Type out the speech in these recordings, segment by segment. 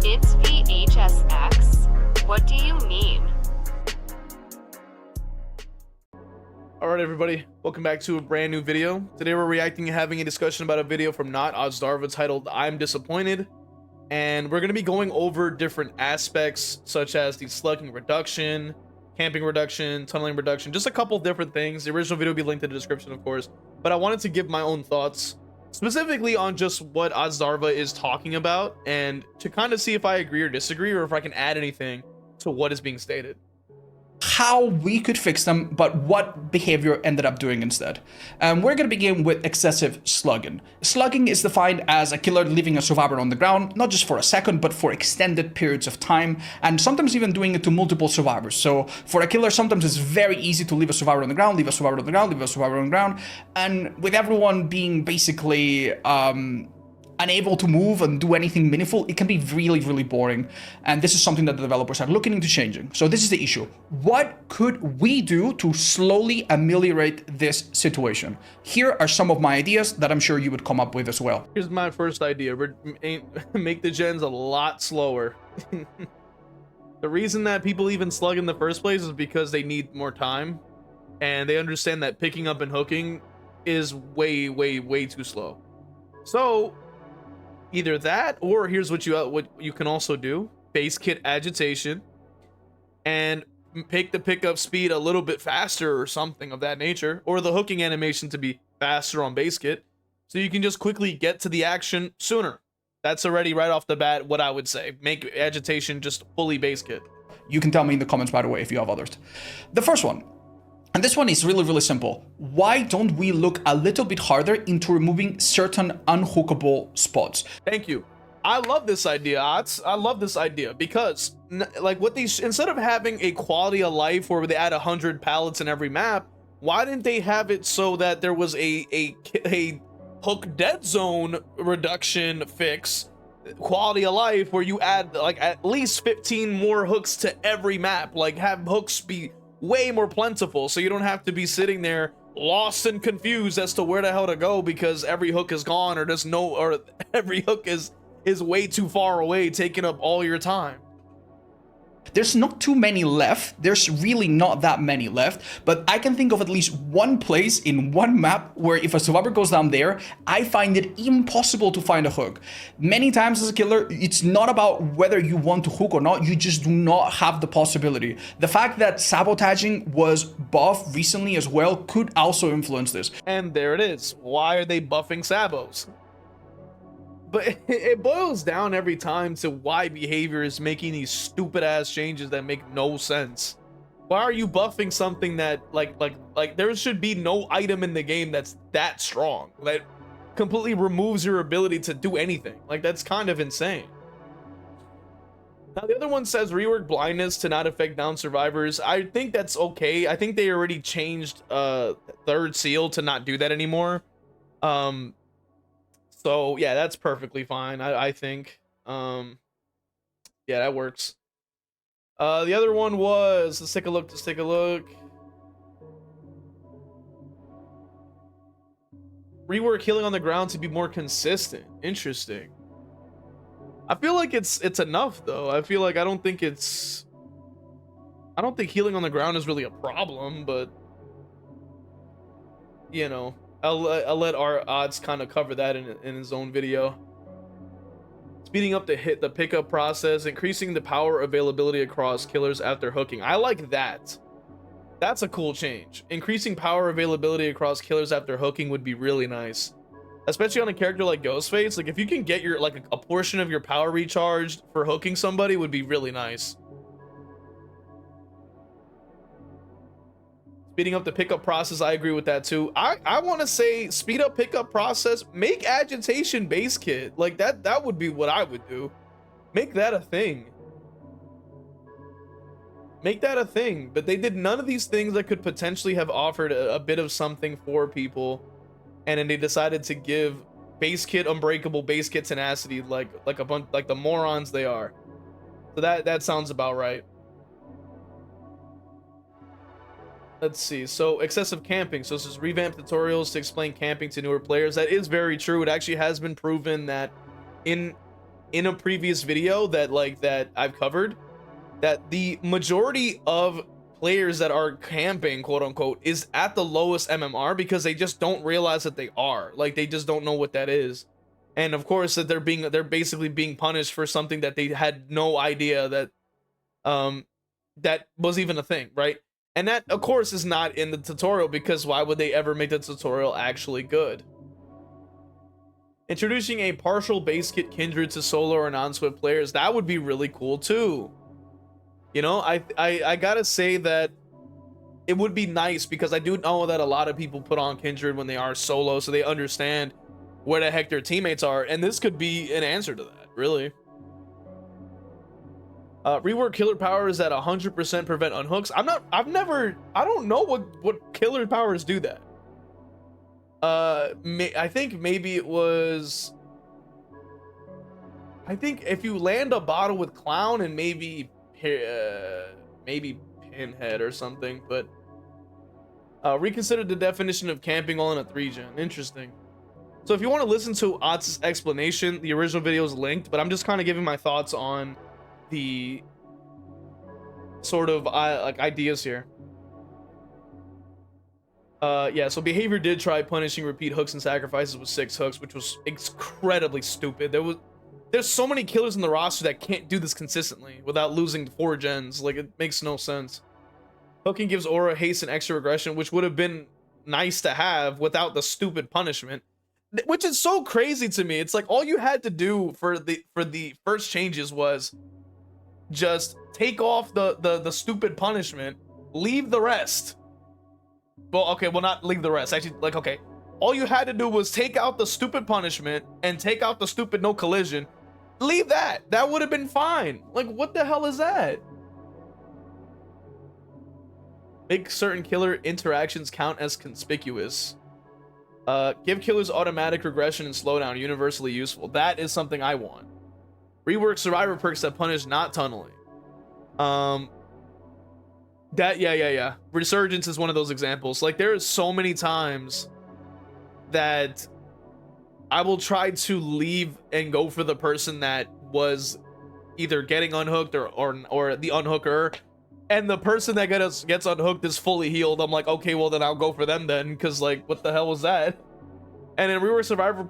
It's v.h.s.x. What do you mean? Alright everybody, welcome back to a brand new video. Today we're reacting and having a discussion about a video from not Otzdarva titled I'm Disappointed. And we're going to be going over different aspects such as the slugging reduction, camping reduction, tunneling reduction, just a couple different things. The original video will be linked in the description, of course, but I wanted to give my own thoughts specifically on just what Otzdarva is talking about and to kind of see if I agree or disagree or if I can add anything to what is being stated. How we could fix them, but what behavior ended up doing instead. We're going to begin with excessive slugging. Slugging is defined as a killer leaving a survivor on the ground, not just for a second, but for extended periods of time, and sometimes even doing it to multiple survivors. So for a killer, sometimes it's very easy to leave a survivor on the ground, leave a survivor on the ground, leave a survivor on the ground, and with everyone being basically unable to move and do anything meaningful, it can be really, really boring. And this is something that the developers are looking into changing. So this is the issue. What could we do to slowly ameliorate this situation? Here are some of my ideas that I'm sure you would come up with as well. Here's my first idea. Make the gens a lot slower. The reason that people even slug in the first place is because they need more time. And they understand that picking up and hooking is way, way, way too slow. So either that, or here's what you can also do: base kit agitation and pick the pickup speed a little bit faster or something of that nature, or the hooking animation to be faster on base kit so you can just quickly get to the action sooner. That's already right off the bat what I would say. Make agitation just fully base kit. You can tell me in the comments, by the way, if you have others. The first one, and this one is really, really simple. Why don't we look a little bit harder into removing certain unhookable spots? Thank you. I love this idea, Otz. I love this idea because, like, what these, instead of having a quality of life where they add 100 pallets in every map, why didn't they have it so that there was a hook dead zone reduction fix, quality of life, where you add like at least 15 more hooks to every map, like have hooks be way more plentiful so you don't have to be sitting there lost and confused as to where the hell to go because every hook is gone, or there's no, or every hook is way too far away, taking up all your time. There's not too many left. There's really not that many left, but I can think of at least one place in one map where if a survivor goes down there, I find it impossible to find a hook. Many times as a killer, it's not about whether you want to hook or not, you just do not have the possibility. The fact that sabotaging was buffed recently as well could also influence this. And there it is. Why are they buffing sabos? But it boils down every time to why Behaviour is making these stupid ass changes that make no sense. Why are you buffing something that like there should be no item in the game that's that strong, that completely removes your ability to do anything? Like, that's kind of insane. Now the other one says rework blindness to not affect down survivors. I think that's okay. I think they already changed third seal to not do that anymore. So yeah, that's perfectly fine. I think, yeah, that works. The other one was, let's take a look. Rework healing on the ground to be more consistent. Interesting. I feel like it's enough though. I feel like I don't think healing on the ground is really a problem, but you know, I'll let our odds kind of cover that in his own video. Speeding up the pickup process, increasing the power availability across killers after hooking. I like that. That's a cool change. Increasing power availability across killers after hooking would be really nice, especially on a character like Ghostface. Like, if you can get your a portion of your power recharged for hooking somebody, would be really nice. Speeding up the pickup process, I agree with that too. I want to say speed up pickup process, make agitation base kit. Like, that would be what I would do. Make that a thing. Make that a thing. But they did none of these things that could potentially have offered a bit of something for people, and then they decided to give base kit unbreakable, base kit tenacity, like a bunch, like the morons they are. So that sounds about right. Let's see. So excessive camping. So this is revamped tutorials to explain camping to newer players. That is very true. It actually has been proven that in in a previous video that I've covered, that the majority of players that are camping, quote unquote, is at the lowest MMR because they just don't realize that they are. Like, they just don't know what that is. And of course that they're basically being punished for something that they had no idea that that was even a thing, right? And that of course is not in the tutorial, because why would they ever make the tutorial actually good? Introducing a partial base kit kindred to solo or non-swift players, that would be really cool too. You know, I gotta say that it would be nice, because I do know that a lot of people put on kindred when they are solo, so they understand where the heck their teammates are, and this could be an answer to that, really. Rework killer powers that 100% prevent unhooks. I don't know what killer powers do that. I think maybe it was, I think if you land a bottle with clown and maybe Pinhead or something, but reconsider the definition of camping while in a 3-gen. Interesting. So if you want to listen to Otz's explanation, the original video is linked, but I'm just kind of giving my thoughts on the sort of like ideas here. Yeah, so Behaviour did try punishing repeat hooks and sacrifices with 6 hooks, which was incredibly stupid. There's so many killers in the roster that can't do this consistently without losing 4 gens. Like, it makes no sense. Hooking gives aura, haste, and extra regression, which would have been nice to have without the stupid punishment, which is so crazy to me. It's like all you had to do for the first changes was just take off the stupid punishment, leave the rest. Well, okay, well, not leave the rest. Actually, like, okay, all you had to do was take out the stupid punishment and take out the stupid no collision. Leave that. That would have been fine. Like, what the hell is that? Make certain killer interactions count as conspicuous. Give killers automatic regression and slowdown, universally useful. That is something I want. Rework survivor perks that punish not tunneling. Yeah. Resurgence is one of those examples. Like, there is so many times that I will try to leave and go for the person that was either getting unhooked or the unhooker, and the person that gets unhooked is fully healed. I'm like, okay, well then I'll go for them then, because like, what the hell was that? And then rework survivor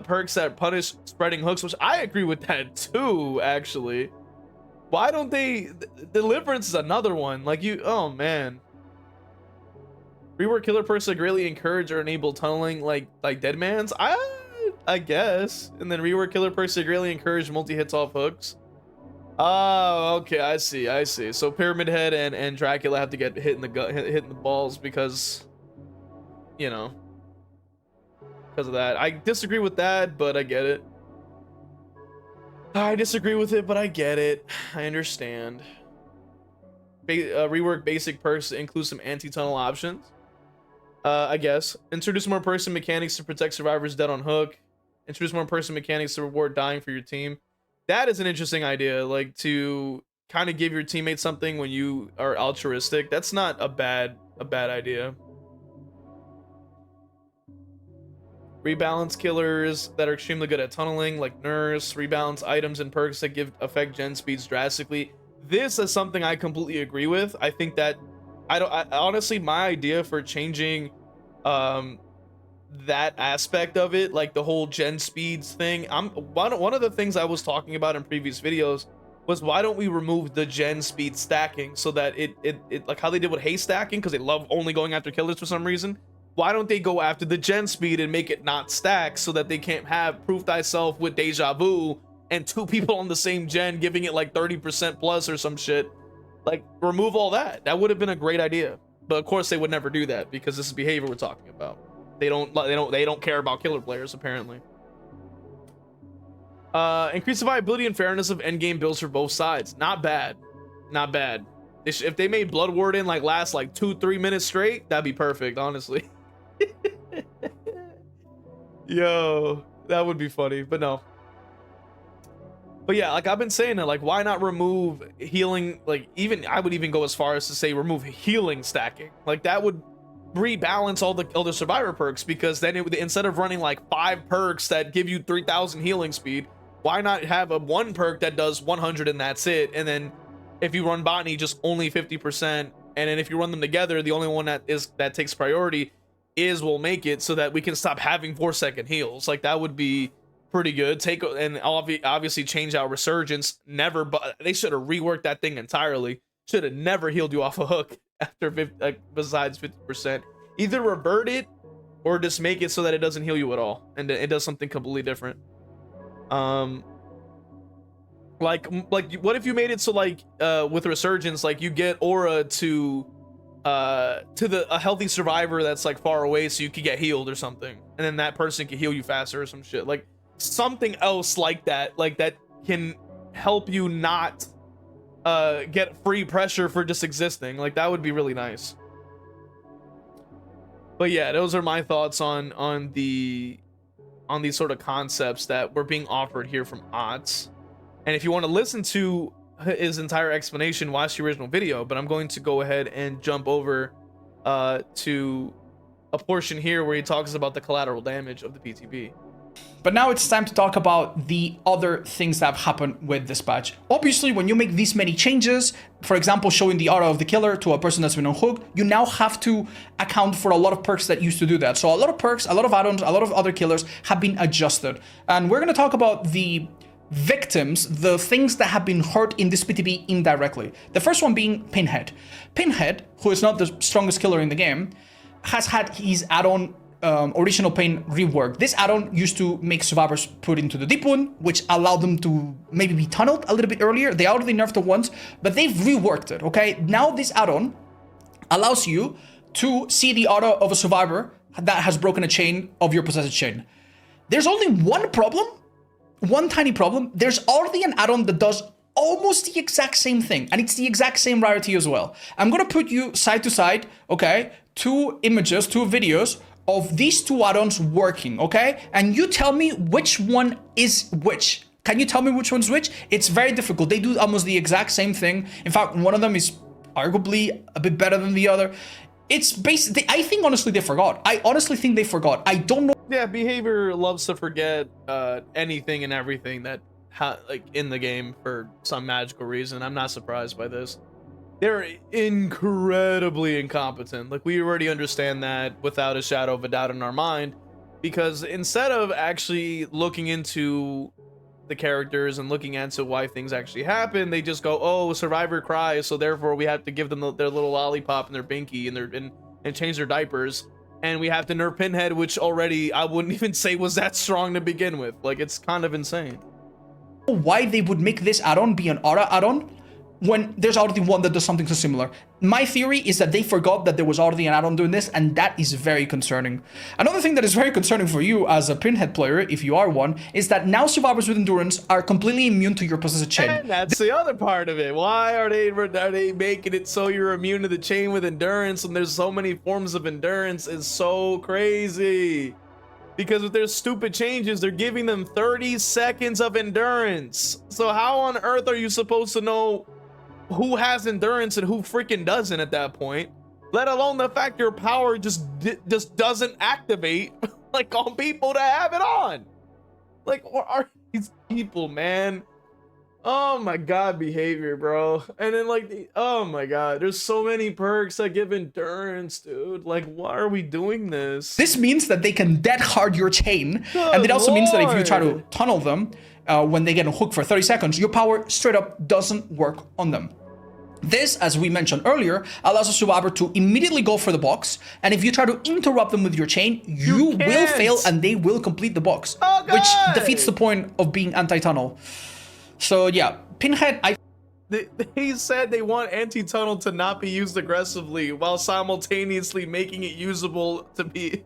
perks that punish spreading hooks, which I agree with that too, actually. Why don't they? Deliverance is another one. Like, you, oh man. Rework killer perks that greatly encourage or enable tunneling, like Deadman's. I guess. And then rework killer perks that greatly encourage multi-hits off hooks. Oh, okay, I see. So Pyramid Head and Dracula have to get hit in the balls because, you know, because of that. I disagree with that, but I get it. I disagree with it, but I get it. I understand. Rework basic perks to include some anti-tunnel options. I guess. Introduce more person mechanics to protect survivors dead on hook. Introduce more person mechanics to reward dying for your team. That is an interesting idea, like to kind of give your teammates something when you are altruistic. That's not a bad idea. Rebalance killers that are extremely good at tunneling, like Nurse. Rebalance items and perks that affect gen speeds drastically. This is something I completely agree with. I think that honestly, my idea for changing that aspect of it, like the whole gen speeds thing, one of the things I was talking about in previous videos was, why don't we remove the gen speed stacking, so that it like how they did with haste stacking, because they love only going after killers for some reason. Why don't they go after the gen speed and make it not stack, so that they can't have proof thyself with deja vu and 2 people on the same gen giving it like 30% plus or some shit. Like, remove all that. That would have been a great idea, but of course they would never do that, because this is Behavior we're talking about. They don't care about killer players, apparently. Increase the viability and fairness of endgame builds for both sides. Not bad. If they made Blood Warden like last like 2-3 minutes straight, that'd be perfect, honestly. Yo, that would be funny, but no. But yeah, like I've been saying that, like, why not remove healing? Like, even I would even go as far as to say remove healing stacking. Like, that would rebalance all the survivor perks, because then it would, instead of running like 5 perks that give you 3000 healing speed, Why not have a one perk that does 100 and that's it? And then if you run botany, just only 50%. And then if you run them together, the only one that takes priority will make it, so that we can stop having 4-second heals. Like, that would be pretty good. Obviously change out resurgence. Never, but they should have reworked that thing entirely. Should have never healed you off a hook after besides 50%. Either revert it or just make it so that it doesn't heal you at all and it does something completely different. Like what if you made it so, like, with resurgence, like, you get aura to a healthy survivor that's like far away, so you could get healed or something, and then that person can heal you faster or some shit, like something else like that can help you not get free pressure for just existing. Like, that would be really nice. But yeah, those are my thoughts on these sort of concepts that were being offered here from Otz. And if you want to listen to his entire explanation, watch the original video, but I'm going to go ahead and jump over to a portion here where he talks about the collateral damage of the PTB. But now it's time to talk about the other things that have happened with this patch. Obviously, when you make these many changes, for example, showing the aura of the killer to a person that's been unhooked, you now have to account for a lot of perks that used to do that. So a lot of perks, a lot of add-ons, a lot of other killers have been adjusted. And we're going to talk about the victims, the things that have been hurt in this PTB indirectly. The first one being Pinhead. Pinhead, who is not the strongest killer in the game, has had his add-on Original Pain reworked. This add-on used to make survivors put into the deep wound, which allowed them to maybe be tunneled a little bit earlier. They already nerfed it once, but they've reworked it, okay? Now this add-on allows you to see the aura of a survivor that has broken a chain of your possessed chain. There's only one problem, one tiny problem. There's already an add-on that does almost the exact same thing, and it's the exact same rarity as well. I'm gonna put you side to side, okay? Two images, two videos of these two add-ons working, okay? And you tell me which one is which. Can you tell me which one's which? It's very difficult. They do almost the exact same thing. In fact, one of them is arguably a bit better than the other. It's basically, I think honestly they forgot. I honestly think they forgot. I don't know. Yeah, Behaviour loves to forget anything and everything that like in the game for some magical reason. I'm not surprised by this. They're incredibly incompetent. Like, we already understand that without a shadow of a doubt in our mind, because instead of actually looking into the characters and looking into why things actually happen, they just go, oh, survivor cries, so therefore we have to give them their little lollipop and their binky and change their diapers, and we have to nerf Pinhead, which already I wouldn't even say was that strong to begin with. Like, it's kind of insane. Why they would make this add-on be an aura add-on when there's already one that does something so similar. My theory is that they forgot that there was already an add-on doing this, and that is very concerning. Another thing that is very concerning for you as a Pinhead player, if you are one, is that now survivors with endurance are completely immune to your possessed chain. And that's the other part of it. Why are they making it so you're immune to the chain with endurance, and there's so many forms of endurance? Is so crazy. Because with their stupid changes, they're giving them 30 seconds of endurance. So how on earth are you supposed to know who has endurance and who freaking doesn't at that point? Let alone the fact your power just doesn't activate like on people that have it on. Like, what are these people, man? Oh my god, Behaviour, bro. And then like oh my god, there's so many perks that give endurance, dude. Like, why are we doing this? This means that they can dead hard your chain. Good and it also means that if you try to Lord. tunnel them when they get a hook for 30 seconds, your power straight up doesn't work on them. This, as we mentioned earlier, allows a survivor to immediately go for the box, and if you try to interrupt them with your chain, you will can't. fail and they will complete the box, Oh, which God. defeats the point of being anti-tunnel. So yeah, Pinhead, They said they want anti-tunnel to not be used aggressively while simultaneously making it usable to be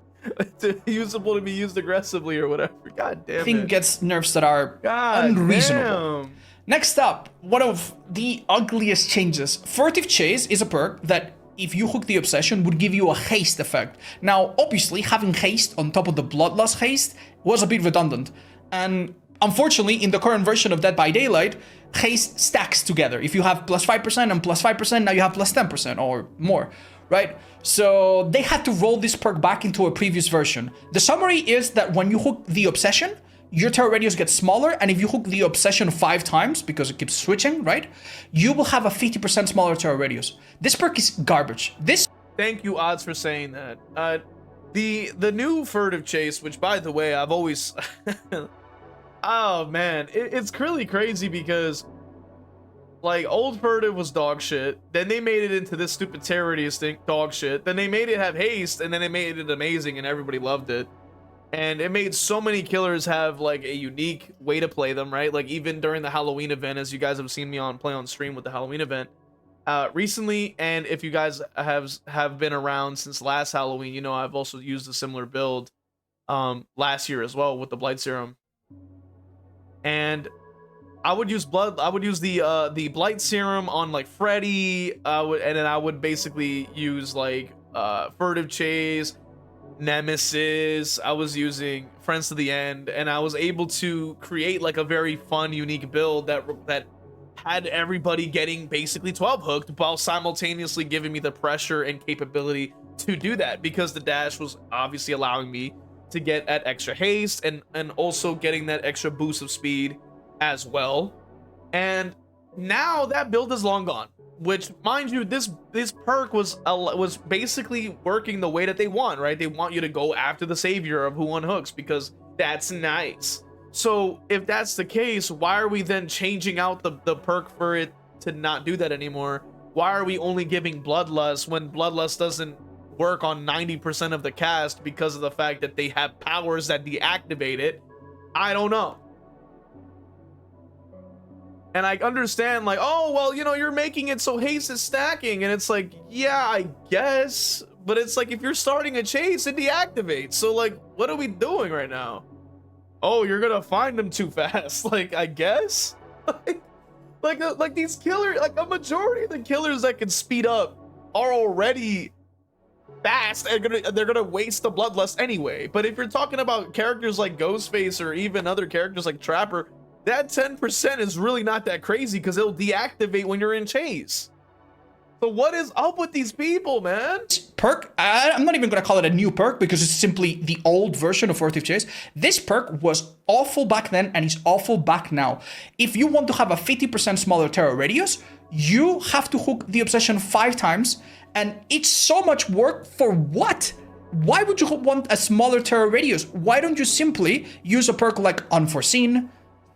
used aggressively or whatever. God damn I think it. gets nerfs that are God unreasonable. damn. Next up, one of the ugliest changes. Furtive Chase is a perk that, if you hook the obsession, would give you a haste effect. Now, obviously, having haste on top of the bloodlust haste was a bit redundant. And unfortunately, in the current version of Dead by Daylight, haste stacks together. If you have plus 5% and plus 5%, now you have plus 10% or more, right? So they had to roll this perk back into a previous version. The summary is that when you hook the obsession, your terror radius gets smaller, and if you hook the obsession 5 times, because it keeps switching, right, you will have a 50% smaller terror radius. This perk is garbage. This... Thank you, Odds, for saying that. The new Furtive chase, which, by the way, I've always... oh, man. It's really crazy because, like, old Furtive was dog shit. Then they made it into this stupid terror radius thing, dog shit. Then they made it have haste, and then they made it amazing, and everybody loved it. And it made so many killers have, like, a unique way to play them, right? Like, even during the Halloween event, as you guys have seen me play on stream with the Halloween event recently, and if you guys have been around since last Halloween, you know I've also used a similar build last year as well with the Blight Serum. And I would use the Blight Serum on, like, Freddy, and then I would basically use, like, Furtive Chase, Nemesis. I was using Friends to the End, and I was able to create, like, a very fun, unique build that had everybody getting basically 12 hooked while simultaneously giving me the pressure and capability to do that, because the dash was obviously allowing me to get that extra haste and also getting that extra boost of speed as well. And now that build is long gone, which, mind you, this perk was basically working the way that they want, right? They want you to go after the savior of who unhooks, because that's nice. So if that's the case, why are we then changing out the perk for it to not do that anymore? Why are we only giving Bloodlust when Bloodlust doesn't work on 90% of the cast because of the fact that they have powers that deactivate it? I don't know. And I understand, like, oh, well, you know, you're making it so haste is stacking. And it's like, yeah, I guess. But it's like, if you're starting a chase, it deactivates. So, like, what are we doing right now? Oh, you're gonna find them too fast. Like, I guess? like these killers, like, a majority of the killers that can speed up are already fast, and they're gonna waste the Bloodlust anyway. But if you're talking about characters like Ghostface or even other characters like Trapper, that 10% is really not that crazy, because it'll deactivate when you're in chase. So what is up with these people, man? Perk, I'm not even gonna call it a new perk, because it's simply the old version of Furtive Chase. This perk was awful back then, and it's awful back now. If you want to have a 50% smaller terror radius, you have to hook the obsession 5 times, and it's so much work for what? Why would you want a smaller terror radius? Why don't you simply use a perk like Unforeseen,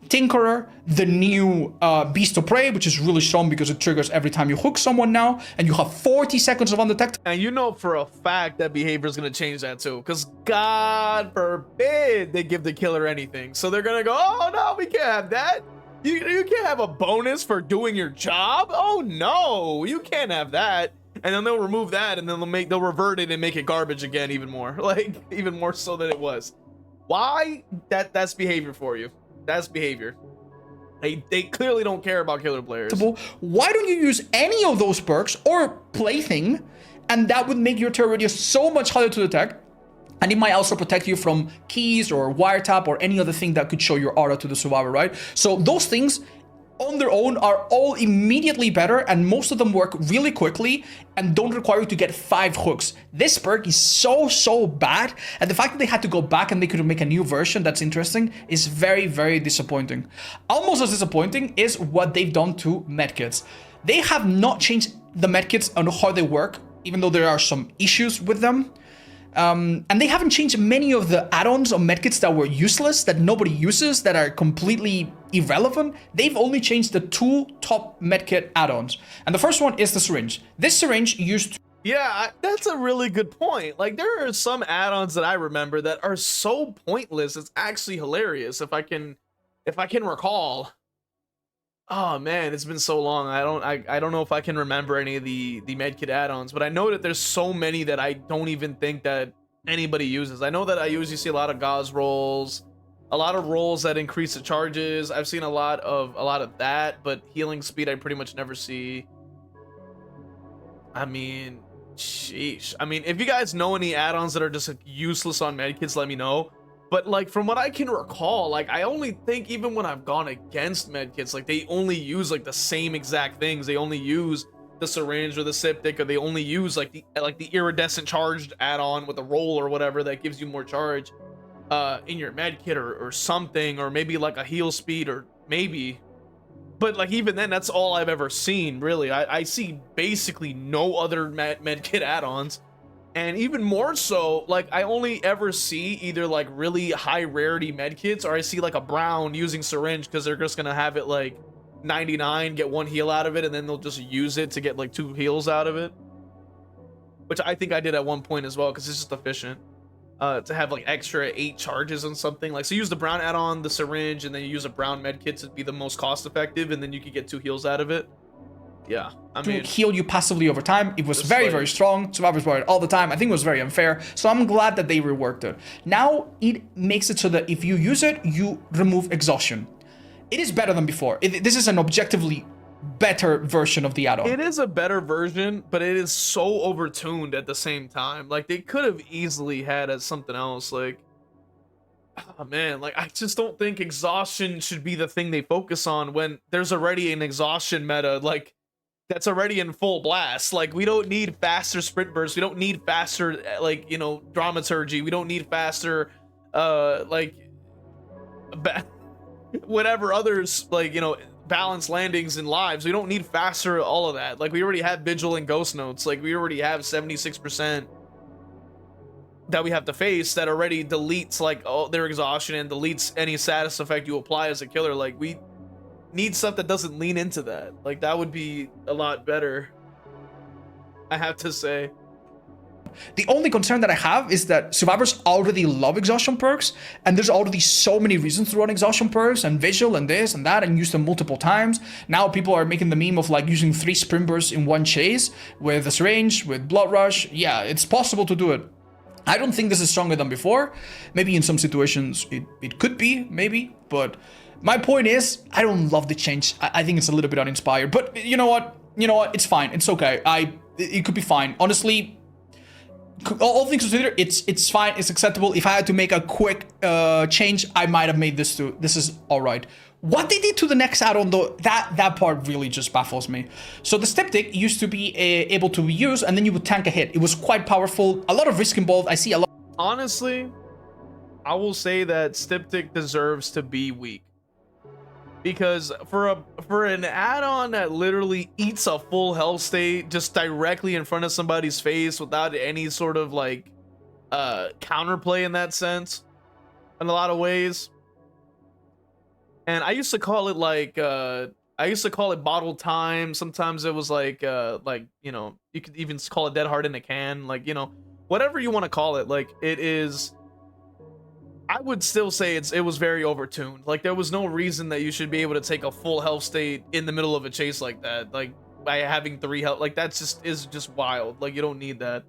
Tinkerer, the new Beast of Prey, which is really strong because it triggers every time you hook someone now, and you have 40 seconds of undetected. And you know for a fact that Behaviour is going to change that too, because God forbid they give the killer anything. So they're going to go, oh no, we can't have that. You can't have a bonus for doing your job. Oh no, you can't have that. And then they'll remove that, and then they'll revert it and make it garbage again, even more, like even more so than it was. Why? That's Behaviour for you. That's Behaviour. They clearly don't care about killer players. Why don't you use any of those perks or Plaything, and that would make your terror radius so much harder to detect, and it might also protect you from keys or wiretap or any other thing that could show your aura to the survivor, right? So those things on their own are all immediately better, and most of them work really quickly and don't require you to get 5 hooks. This perk is so bad, and the fact that they had to go back and they could make a new version that's interesting is very, very disappointing. Almost as disappointing is what they've done to medkits. They have not changed the medkits on how they work, even though there are some issues with them. And they haven't changed many of the add-ons on medkits that were useless, that nobody uses, that are completely irrelevant. They've only changed the 2 top medkit add-ons. And the first one is the syringe. This syringe used... Yeah, that's a really good point. Like, there are some add-ons that I remember that are so pointless, it's actually hilarious, if I can recall. Oh man, it's been so long. I don't know if I can remember any of the medkit add-ons, but I know that there's so many that I don't even think that anybody uses. I know that I usually see a lot of gauze rolls, a lot of rolls that increase the charges. I've seen a lot of that, but healing speed I pretty much never see. I mean, sheesh. I mean, if you guys know any add-ons that are just like, useless on medkits, let me know. But like, from what I can recall, like, I only think even when I've gone against medkits, like, they only use like the same exact things. They only use the syringe or the septic, or they only use like the iridescent charged add-on with a roll or whatever that gives you more charge. in your med kit or something, or maybe like a heal speed, or maybe. But like even then, that's all I've ever seen, really. I see basically no other med kit add-ons. And even more so, like I only ever see either like really high rarity med kits, or I see like a brown using syringe because they're just gonna have it like 99, get 1 heal out of it, and then they'll just use it to get like 2 heals out of it. Which I think I did at one point as well, because it's just efficient. To have like extra 8 charges on something. Like, so use the brown add-on, the syringe, and then you use a brown med kit to be the most cost effective, and then you could get 2 heals out of it. Yeah, I mean, to heal you passively over time. It was very, very strong. Survivors were it all the time. I think it was very unfair. So I'm glad that they reworked it. Now it makes it so that if you use it, you remove exhaustion. It is better than before. This is an objectively better version of the add-on. It is a better version, but it is so overtuned at the same time. Like, they could have easily had as something else. Like, oh man, like I just don't think exhaustion should be the thing they focus on when there's already an exhaustion meta. Like, that's already in full blast. Like, we don't need faster sprint bursts. We don't need faster, like, you know, dramaturgy. We don't need faster, whatever others, like, you know, balance landings and lives. We don't need faster, all of that. Like, we already have Vigil and Ghost Notes. Like, we already have 76% that we have to face that already deletes, like, all their exhaustion and deletes any status effect you apply as a killer. Like, we need stuff that doesn't lean into that. Like, that would be a lot better, I have to say. The only concern that I have is that survivors already love exhaustion perks, and there's already so many reasons to run exhaustion perks and visual and this and that and use them multiple times. Now people are making the meme of like using 3 sprint bursts in one chase with a syringe, with blood rush. Yeah, it's possible to do it. I don't think this is stronger than before. Maybe in some situations it could be, maybe, but my point is, I don't love the change. I think it's a little bit uninspired, but you know what? It's fine. It's okay. It could be fine. Honestly, all things considered, it's fine. It's acceptable. If I had to make a quick change, I might have made this too. This is all right. What they did to the next add-on, though, that part really just baffles me. So the Styptic used to be able to be used, and then you would tank a hit. It was quite powerful. A lot of risk involved. I see a lot. Honestly, I will say that Styptic deserves to be weak. Because for an add-on that literally eats a full health state just directly in front of somebody's face without any sort of like counterplay in that sense, in a lot of ways. And I used to call it like bottle time. Sometimes it was like you know, you could even call it dead hard in a can, like, you know, whatever you want to call it. Like, it is, I would still say it was very overtuned. Like, there was no reason that you should be able to take a full health state in the middle of a chase like that, like by having 3 health. Like, that's just wild. Like, you don't need that.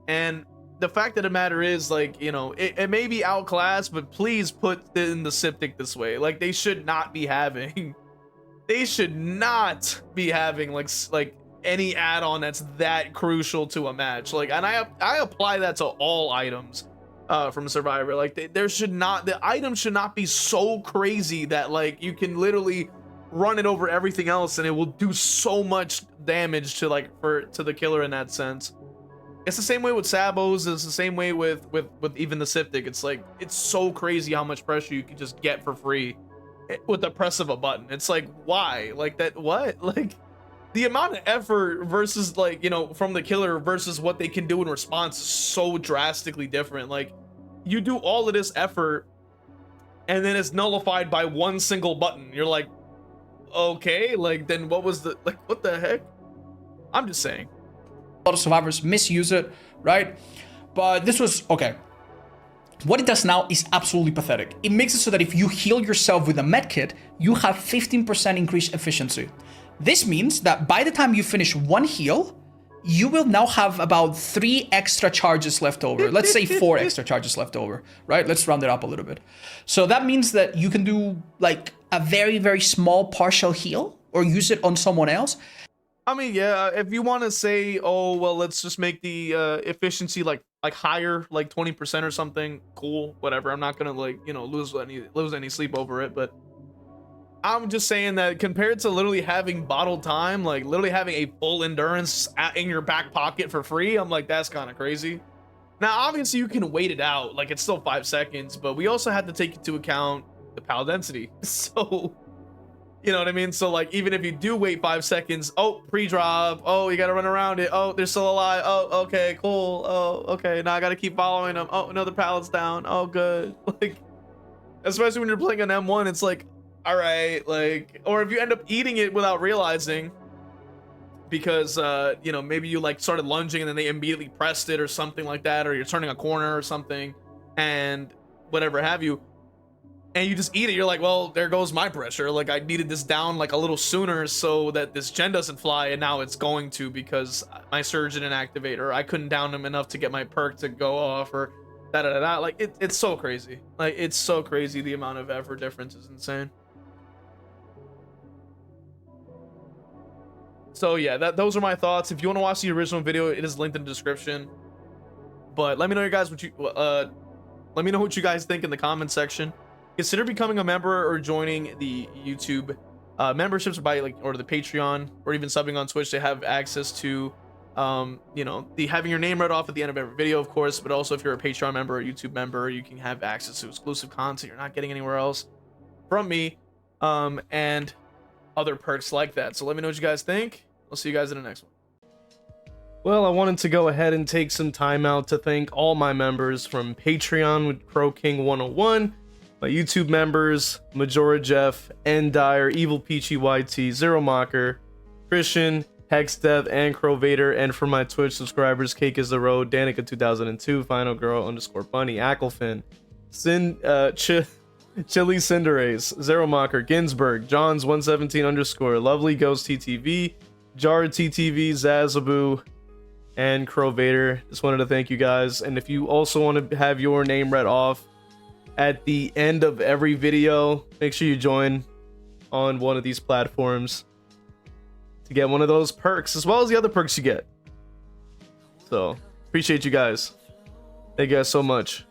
And the fact of the matter is, like, you know, it may be outclassed, but please put it in the Styptic this way. Like, they should not be having like any add-on that's that crucial to a match. Like, and I apply that to all items from Survivor. Like, the item should not be so crazy that like you can literally run it over everything else and it will do so much damage to the killer in that sense. It's the same way with Sabos. It's the same way with even the Styptic. It's like, it's so crazy how much pressure you can just get for free with the press of a button. It's like, why? Like, that, what? Like, the amount of effort versus, like, you know, from the killer versus what they can do in response is so drastically different. Like, you do all of this effort and then it's nullified by one single button. You're like, okay, like, then what was what the heck? I'm just saying. A lot of survivors misuse it, right? But this was okay. What it does now is absolutely pathetic. It makes it so that if you heal yourself with a medkit, you have 15% increased efficiency. This means that by the time you finish 1 heal, you will now have about 3 extra charges left over. Let's say 4 extra charges left over, right? Let's round it up a little bit. So that means that you can do like a very, very small partial heal or use it on someone else. I mean, yeah, if you want to say, oh, well, let's just make the efficiency like higher, like 20% or something, cool, whatever. I'm not gonna, like, you know, lose any sleep over it, but I'm just saying that compared to literally having bottle time, like literally having a full endurance in your back pocket for free, I'm like, that's kind of crazy. Now, obviously, you can wait it out. Like, it's still 5 seconds, but we also had to take into account the pal density. So, you know what I mean? So, like, even if you do wait 5 seconds, oh, pre-drop, oh, you gotta run around it, oh, they're still alive, oh, okay, cool, oh, okay, now I gotta keep following them, oh, another pallet's down, oh, good. Like, especially when you're playing an M1, it's like, all right, like, or if you end up eating it without realizing, because you know, maybe you like started lunging and then they immediately pressed it or something like that, or you're turning a corner or something and whatever have you, and you just eat it, you're like, well, there goes my pressure. Like, I needed this down like a little sooner so that this gen doesn't fly, and now it's going to because my surge didn't activate, or I couldn't down him enough to get my perk to go off, or da da da da. Like, it's so crazy. Like, it's so crazy. The amount of effort difference is insane. So yeah, those are my thoughts. If you want to watch the original video, it is linked in the description. But let me know, you guys, what you let me know what you guys think in the comment section. Consider becoming a member or joining the YouTube memberships, or by or the Patreon, or even subbing on Twitch to have access to you know, having your name read off at the end of every video, of course. But also, if you're a Patreon member or a YouTube member, you can have access to exclusive content you're not getting anywhere else from me, and other perks like that. So let me know what you guys think. I'll see you guys in the next one. Well, I wanted to go ahead and take some time out to thank all my members from Patreon with Crow King 101, my YouTube members, Majora Jeff, Endire, Evil Peachy YT, Zero Mocker, Christian, Hexdev, and Crow Vader, and for my Twitch subscribers, Cake is the Road, Danica 2002, Final Girl _ Bunny, Acklefin, Chili Cinderace, Zero Mocker, Ginsburg, Johns 117 _ Lovely Ghost TTV, Jar TTV, Zazaboo, and Crow Vader. Just wanted to thank you guys. And if you also want to have your name read off at the end of every video, make sure you join on one of these platforms to get one of those perks, as well as the other perks you get. So appreciate you guys. Thank you guys so much.